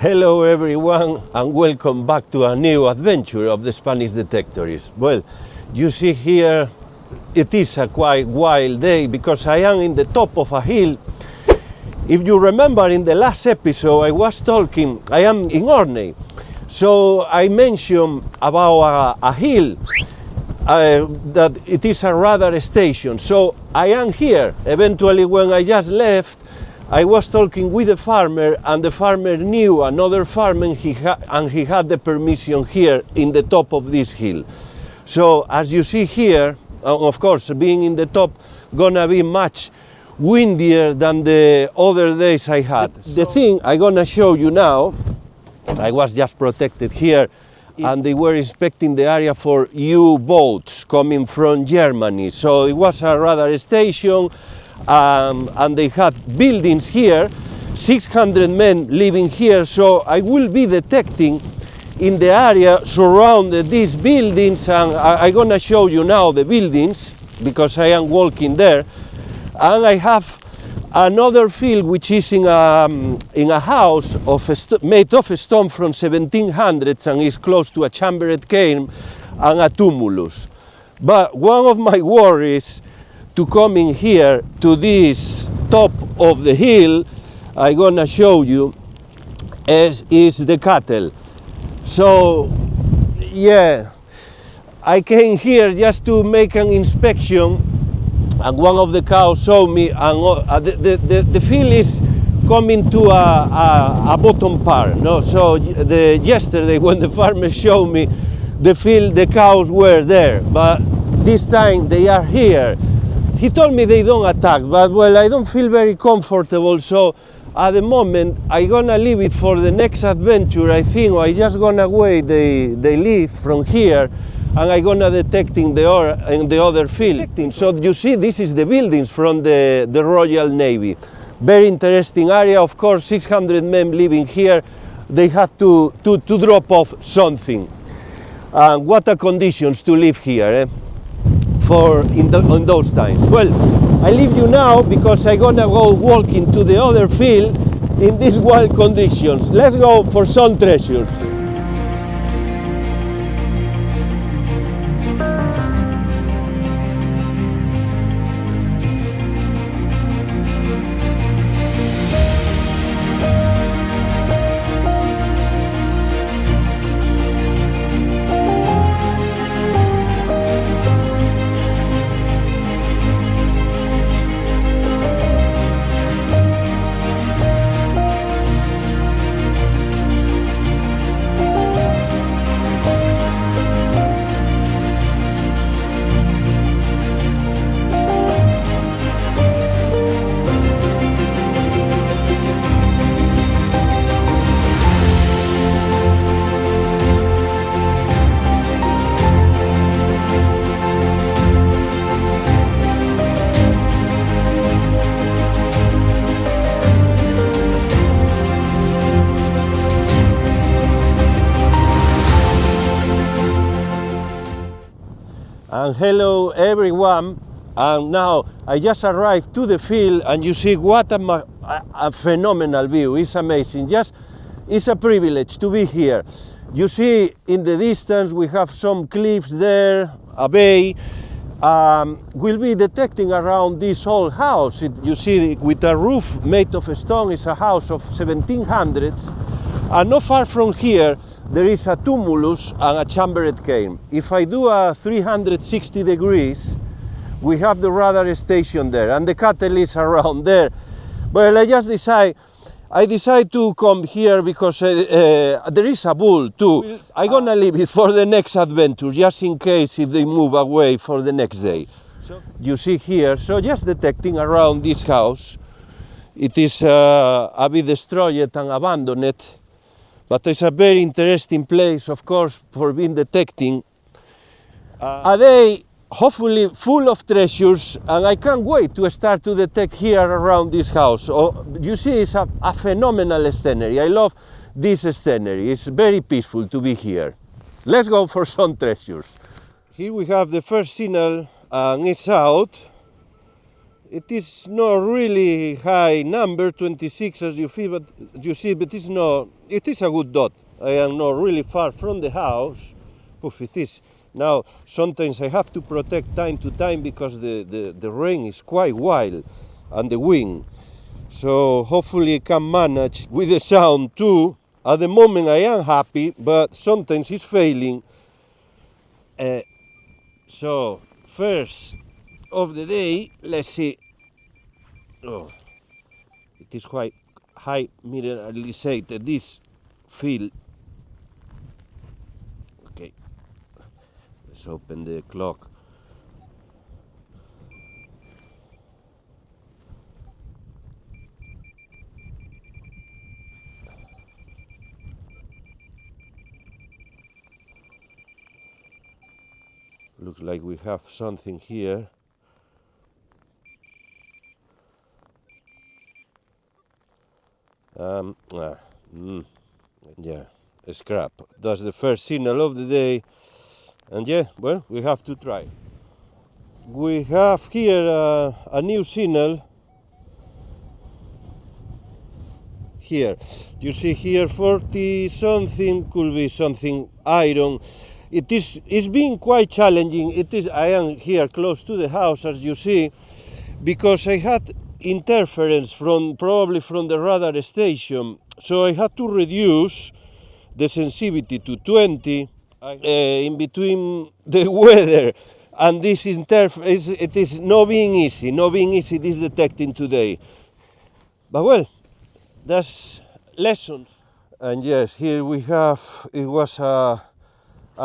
Hello everyone and welcome back to a new adventure of the Spanish Detectorist. Well, you see here it is a quite wild day because I am in the top of a hill. If you remember in the last episode I was talking, I am in Orkney, so I mentioned about a hill that it is a radar station. So I am here. Eventually when I just left I was talking with the farmer, and the farmer knew another farmer, and he had the permission here in the top of this hill. So as you see here, of course being in the top gonna be much windier than the other days I had. The thing I'm gonna show you now, I was just protected here and they were inspecting the area for U-boats coming from Germany. So it was a radar station. And they had buildings here, 600 men living here, so I will be detecting in the area surrounded these buildings, and I'm gonna show you now the buildings because I am walking there. And I have another field which is in a house made of stone from 1700s and is close to a chambered cairn and a tumulus. But one of my worries to come in here to this top of the hill, I'm gonna show you, is the cattle. So yeah, I came here just to make an inspection, and one of the cows showed me, and the field is coming to a bottom part. No, so yesterday when the farmer showed me the field, the cows were there, but this time they are here. He told me they don't attack, but well, I don't feel very comfortable, so at the moment I'm gonna leave it for the next adventure. I think I just gonna wait they leave from here, and I'm gonna detect in the other field. So you see, this is the buildings from the Royal Navy. Very interesting area, of course, 600 men living here. They had to drop off something. And what are conditions to live here, eh? On those times. Well, I leave you now because I'm gonna go walking to the other field in these wild conditions. Let's go for some treasures. And hello everyone, and now I just arrived to the field, and you see what a phenomenal view. It's amazing. Just it's a privilege to be here. You see in the distance we have some cliffs there, a bay. We'll be detecting around this old house. You see, with a roof made of stone. It's a house of 1700s, and not far from here there is a tumulus and a chambered cairn. If I do a 360 degrees, we have the radar station there, and the cattle is around there. Well, I decide to come here because there is a bull too. I'm gonna leave it for the next adventure, just in case if they move away for the next day. You see here, so just detecting around this house. It is a bit destroyed and abandoned, but it's a very interesting place, of course, for being detecting. A day hopefully full of treasures, and I can't wait to start to detect here around this house. You see, it's a phenomenal scenery. I love this scenery. It's very peaceful to be here. Let's go for some treasures. Here we have the first signal, and it's out. it is not really high number, 26 as you see, but it's not, it is a good dot. I am not really far from the house. Poof, it is. Now, sometimes I have to protect time to time because the rain is quite wild and the wind. So hopefully I can manage with the sound too. At the moment I am happy, but sometimes it's failing. So first of the day, let's see. Oh, it is quite high mineralized, this field. Okay, let's open the clock. Looks like we have something here. Yeah, a scrap. That's the first signal of the day. And yeah, well, we have to try. We have here a new signal. Here, you see here 40 something, could be something iron. It's been quite challenging. I am here close to the house, as you see, because I had interference probably from the radar station, so I had to reduce the sensitivity to 20 in between the weather and this interference. It is not being easy this detecting today, but well, that's lessons. And yes, here we have, it was a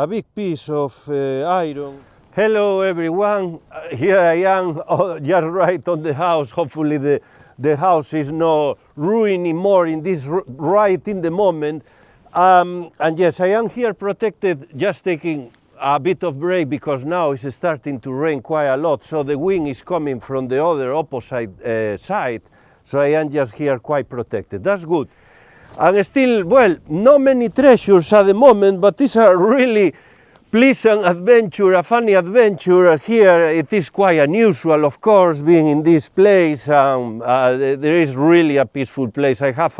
big piece of iron. Hello everyone, here I am, just right on the house. Hopefully the house is not ruining more in this right in the moment. And yes, I am here protected, just taking a bit of break because now it's starting to rain quite a lot, so the wind is coming from the other opposite side, so I am just here quite protected. That's good. And still, well, not many treasures at the moment, but it's a really pleasant adventure, a funny adventure. Here it is quite unusual, of course, being in this place. There is really a peaceful place. I have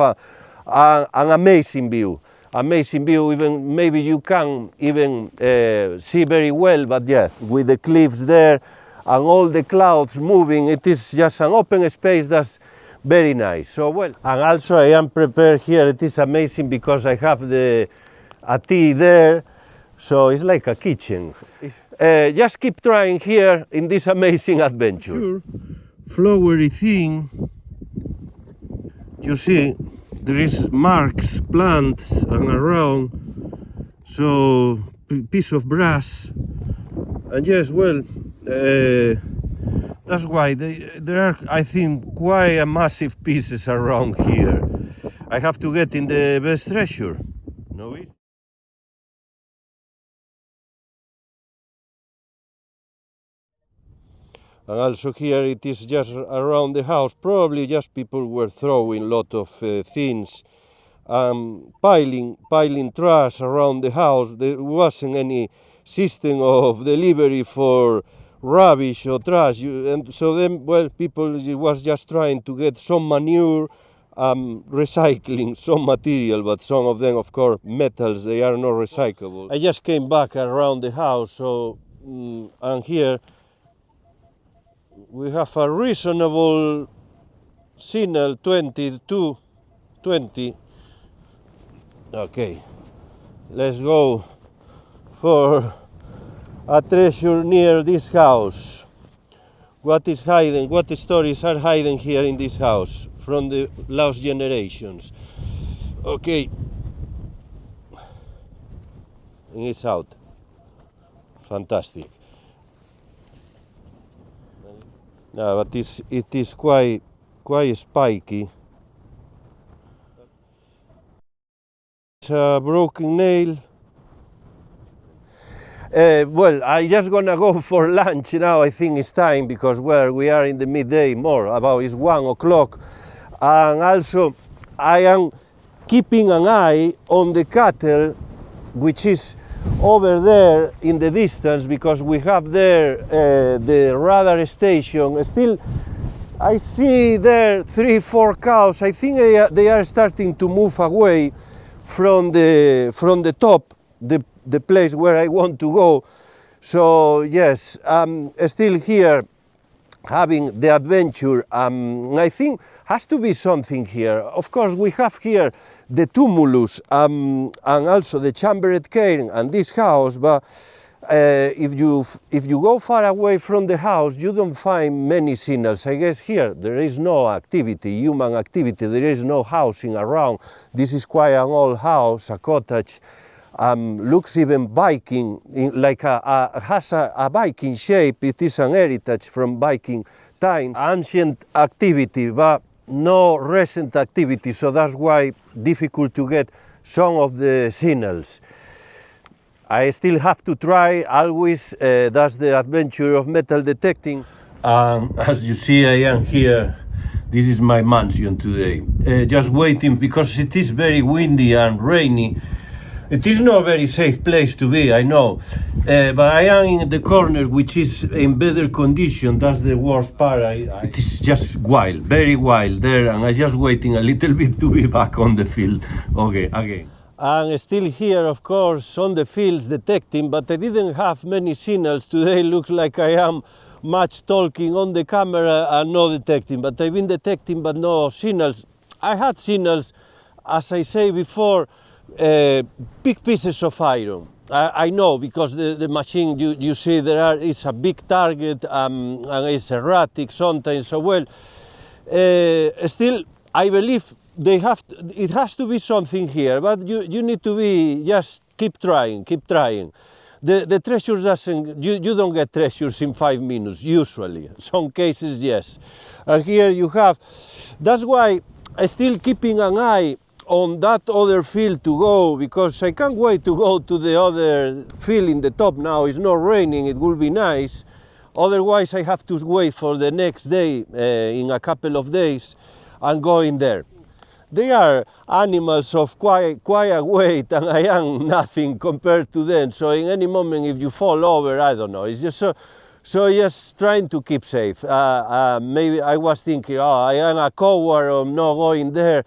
an amazing view. Even maybe you can even see very well, but yeah, with the cliffs there and all the clouds moving, it is just an open space that's very nice. So well, and also I am prepared here. It is amazing because I have a tea there, so it's like a kitchen. Just keep trying here in this amazing adventure. Sure, flowery thing. You see, there is marks, plants, and around. So piece of brass, and yes, well. That's why there are, I think, quite a massive pieces around here. I have to get in the best treasure. No it? And also here it is just around the house. Probably just people were throwing a lot of things, piling trash around the house. There wasn't any system of delivery for rubbish or trash, and so then, well, people was just trying to get some manure, recycling some material, but some of them, of course, metals, they are not recyclable. I just came back around the house, so and here we have a reasonable signal, 22, 20. Okay, let's go for a treasure near this house. What is hiding? What stories are hiding here in this house from the last generations? Okay, and it's out. Fantastic. No, but it is quite spiky. It's a broken nail. Well, I'm just gonna go for lunch now. I think it's time because, well, we are in the midday more, it's 1 o'clock. And also I am keeping an eye on the cattle, which is over there in the distance, because we have there the radar station. Still I see there 3-4 cows. I think they are starting to move away from the top, the place where I want to go. So yes, I'm still here having the adventure. I think has to be something here. Of course, we have here the tumulus and also the chambered cairn and this house, but if you go far away from the house, you don't find many signals. I guess here there is no activity, human activity. There is no housing around. This is quite an old house, a cottage. Looks even Viking, like has a Viking shape. It is an heritage from Viking times. Ancient activity, but no recent activity, so that's why difficult to get some of the signals. I still have to try always. That's the adventure of metal detecting. As you see, I am here. This is my mansion today, just waiting because it is very windy and rainy. It is not a very safe place to be, I know, but I am in the corner which is in better condition. That's the worst part. It is just wild, very wild there, and I'm just waiting a little bit to be back on the field. Okay, again. I'm still here, of course, on the fields detecting, but I didn't have many signals today. Looks like I am much talking on the camera and no detecting, but I've been detecting but no signals. I had signals, as I say before, big pieces of iron. I know because the machine you see there is a big target and it's erratic sometimes. So well, still I believe it has to be something here. But you need to be just keep trying. The treasures doesn't. You don't get treasures in 5 minutes usually. Some cases yes. And here you have. That's why I'm still keeping an eye on that other field to go, because I can't wait to go to the other field in the top now. It's not raining, it will be nice. Otherwise I have to wait for the next day, in a couple of days, and go in there. They are animals of quite a weight, and I am nothing compared to them, so in any moment if you fall over, I don't know, it's just so just trying to keep safe. Maybe I was thinking, oh, I am a coward, I'm not going there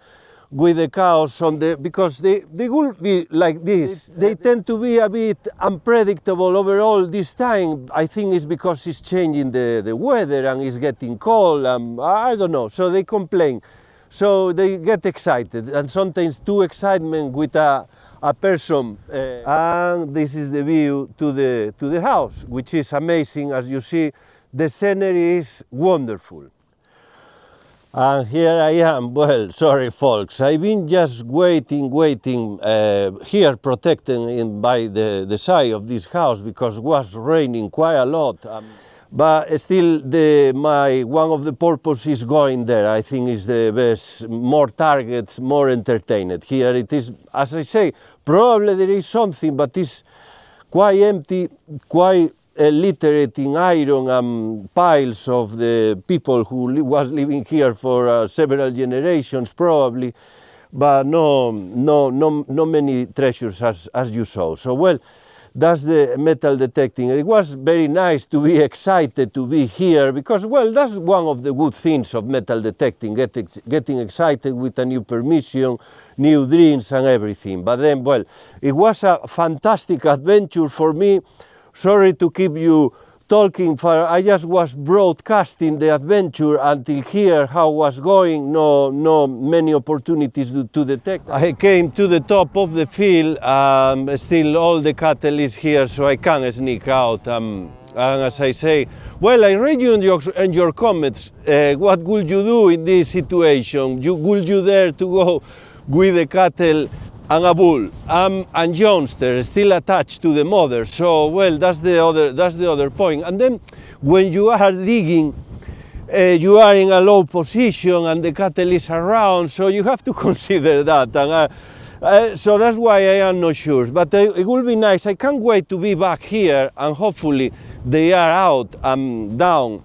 with the cows on because they will be like this. They tend to be a bit unpredictable overall this time. I think it's because it's changing the weather and it's getting cold, I don't know, so they complain. So they get excited, and sometimes too excitement with a person. And this is the view to the house, which is amazing. As you see, the scenery is wonderful. And here I am. Well, sorry folks, I've been just waiting here protecting by the side of this house because it was raining quite a lot. But still one of the purposes is going there. I think is the best, more targets, more entertained. Here it is, as I say, probably there is something, but it's quite empty, quite littered in iron and piles of the people who was living here for several generations probably, but no many treasures as you saw. So well, that's the metal detecting. It was very nice to be excited to be here because well, that's one of the good things of metal detecting, getting excited with a new permission, new dreams and everything. But then well, it was a fantastic adventure for me. Sorry to keep you talking, I just was broadcasting the adventure until here, how it was going, no many opportunities to detect. I came to the top of the field, still all the cattle is here, so I can't sneak out. And as I say, well, I read you in your comments, what would you do in this situation? Would you dare to go with the cattle and a bull, and youngster still attached to the mother? So well, that's the other point. And then when you are digging, you are in a low position and the cattle is around, so you have to consider that. And so that's why I am not sure, but it will be nice. I can't wait to be back here, and hopefully they are out and down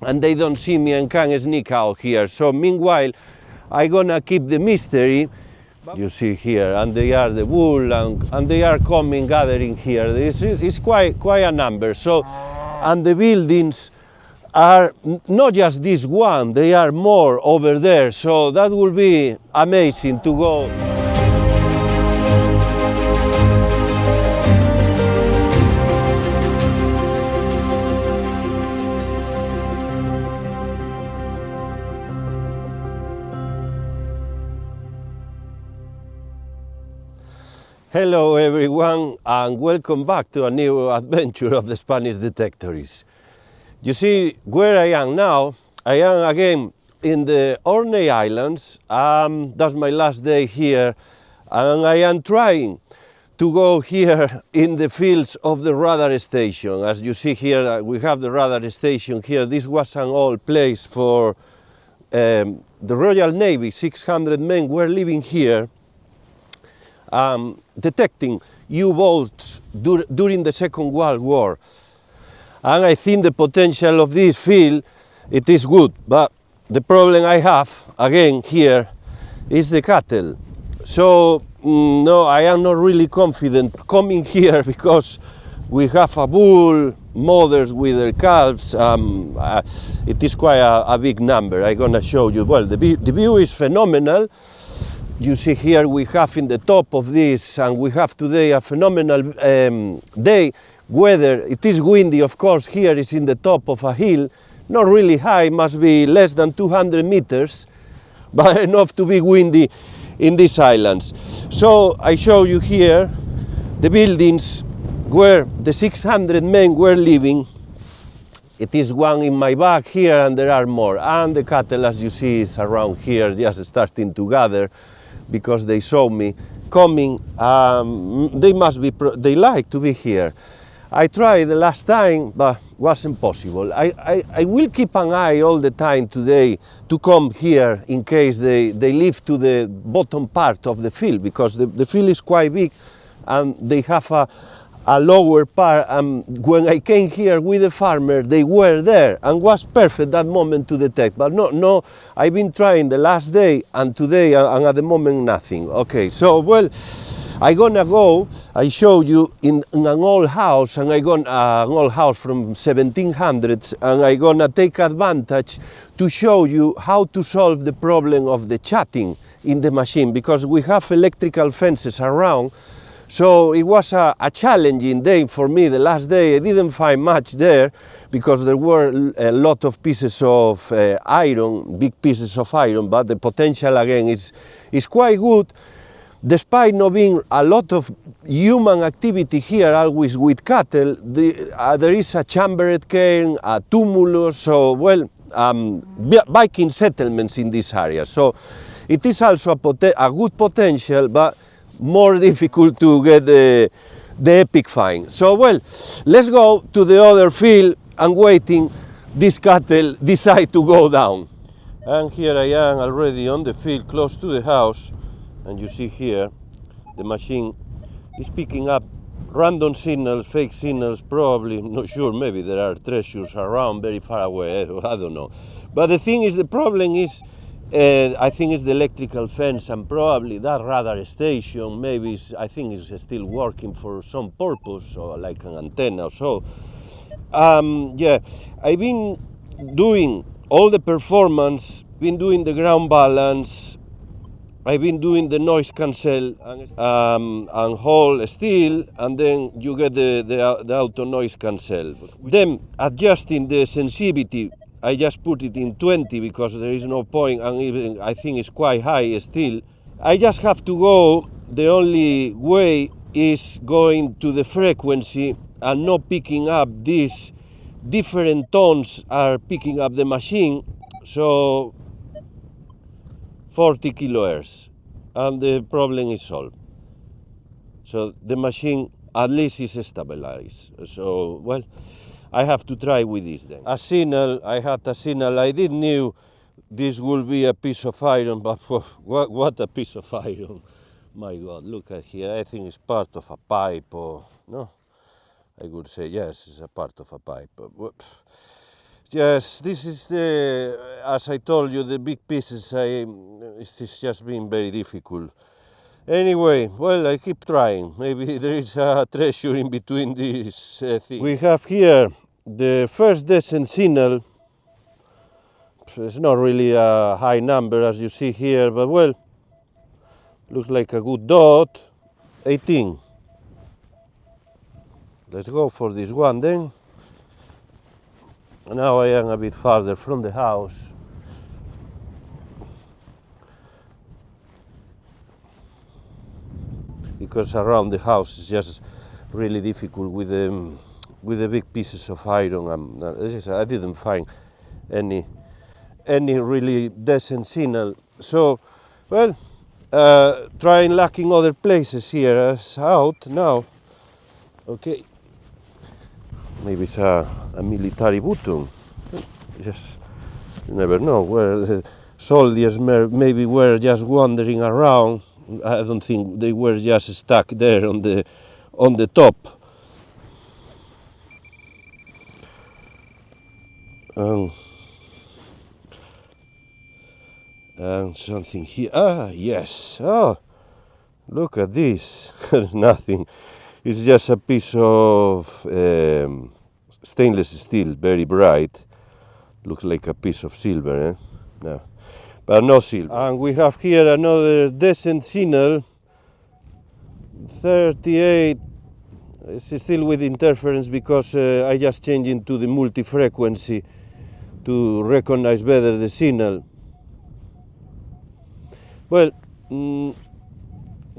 and they don't see me and can sneak out here. So meanwhile, I'm gonna keep the mystery. You see here, and they are the wool, and they are coming, gathering here. It's quite a number. So, and the buildings are not just this one, they are more over there, so that will be amazing to go. Hello everyone, and welcome back to a new adventure of the Spanish Detectorist. You see, where I am now, I am again in the Orkney Islands. That's my last day here, and I am trying to go here in the fields of the radar station. As you see here, we have the radar station here. This was an old place for the Royal Navy. 600 men were living here, detecting U-boats during the Second World War. And I think the potential of this field, it is good, but the problem I have, again, here, is the cattle. So, no, I am not really confident coming here because we have a bull, mothers with their calves. It is quite a big number. I'm gonna show you. Well, the view is phenomenal. You see here we have in the top of this, and we have today a phenomenal day. Weather, it is windy, of course. Here is in the top of a hill, not really high, must be less than 200 meters, but enough to be windy in these islands. So I show you here the buildings where the 600 men were living. It is one in my back here, and there are more. And the cattle, as you see, is around here, just starting to gather, because they saw me coming. They like to be here. I tried the last time, but wasn't possible. I will keep an eye all the time today to come here in case they live to the bottom part of the field, because the field is quite big and they have a lower part. When I came here with the farmer, they were there and was perfect that moment to detect. But no, I've been trying the last day and today, and at the moment nothing. Okay, so well, I'm gonna go, I show you in an old house, and an old house from 1700s, and I'm gonna take advantage to show you how to solve the problem of the chatting in the machine, because we have electrical fences around. So it was a challenging day for me. The last day I didn't find much there, because there were a lot of pieces of iron, big pieces of iron, but the potential again is quite good. Despite not being a lot of human activity here, always with cattle, there is a chambered cairn, a tumulus, so, well, Viking settlements in this area. So it is also a good potential, but more difficult to get the epic find. So, well, let's go to the other field and waiting this cattle decide to go down. And here I am already on the field close to the house. And you see here, the machine is picking up random signals, fake signals, probably, not sure, maybe there are treasures around very far away, I don't know. But the thing is, the problem is, I think it's the electrical fence, and probably that radar station, maybe I think is still working for some purpose, or like an antenna or so. Yeah, I've been doing all the performance, been doing the ground balance, I've been doing the noise cancel and hold still, and then you get the auto noise cancel. Then adjusting the sensitivity, I just put it in 20 because there is no point, and even I think it's quite high still. I just have to go, the only way is going to the frequency and not picking up these different tones are picking up the machine. So 40 kilohertz, and the problem is solved. So the machine at least is stabilized. So, well, I have to try with this then. A signal, I had a signal, I didn't knew this would be a piece of iron, but what a piece of iron. My God, look at here, I think it's part of a pipe, or, no? I would say, yes, it's a part of a pipe. Yes, this is as I told you, the big pieces, it's just been very difficult. Anyway, well, I keep trying. Maybe there is a treasure in between these things. We have here the first descent signal it's not really a high number as you see here, but well, looks like a good dot. 18. Let's go for this one then. Now I am a bit farther from the house. Because around the house is just really difficult with the big pieces of iron. I didn't find any really decent signal. So, well, trying luck in other places here as out now. Okay, maybe it's a military button. Just you never know where the soldiers maybe were just wandering around. I don't think they were just stuck there on the top. And something here. Ah, yes. Oh, look at this. Nothing. It's just a piece of stainless steel, very bright. Looks like a piece of silver, eh? No. But no silver. And we have here another decent signal. 38. It's still with interference because I just changed into the multi-frequency to recognize better the signal. Well,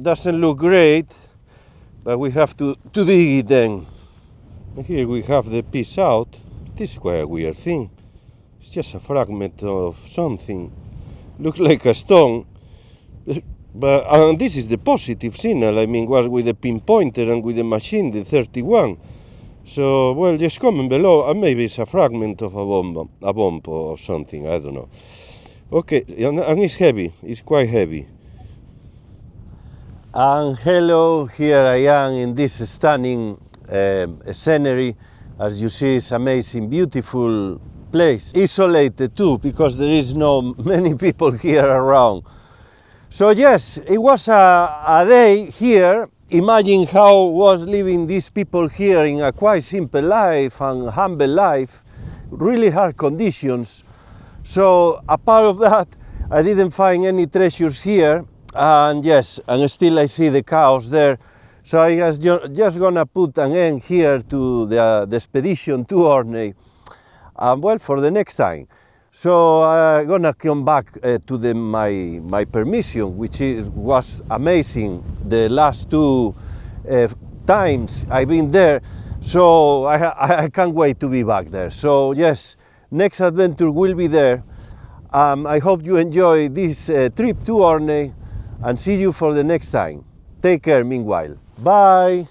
doesn't look great, but we have to dig it then. And here we have the piece out. This is quite a weird thing. It's just a fragment of something. Looks like a stone. But this is the positive signal. I mean, was with the pinpointer and with the machine, the 31. So, well, just comment below. Maybe it's a fragment of a bomb or something. I don't know. Okay, and it's heavy. It's quite heavy. And hello, here I am in this stunning scenery. As you see, it's amazing, beautiful place. Isolated too, because there is no many people here around. So yes, it was a day here. Imagine how was living these people here in a quite simple life and humble life, really hard conditions. So apart of that, I didn't find any treasures here, and yes, and still I see the cows there. So I was just gonna put an end here to the expedition to Orkney, well, for the next time. So I'm gonna come back to my permission, which was amazing the last two times I've been there. So I can't wait to be back there. So yes, next adventure will be there. I hope you enjoy this trip to Orkney, and see you for the next time. Take care meanwhile. Bye.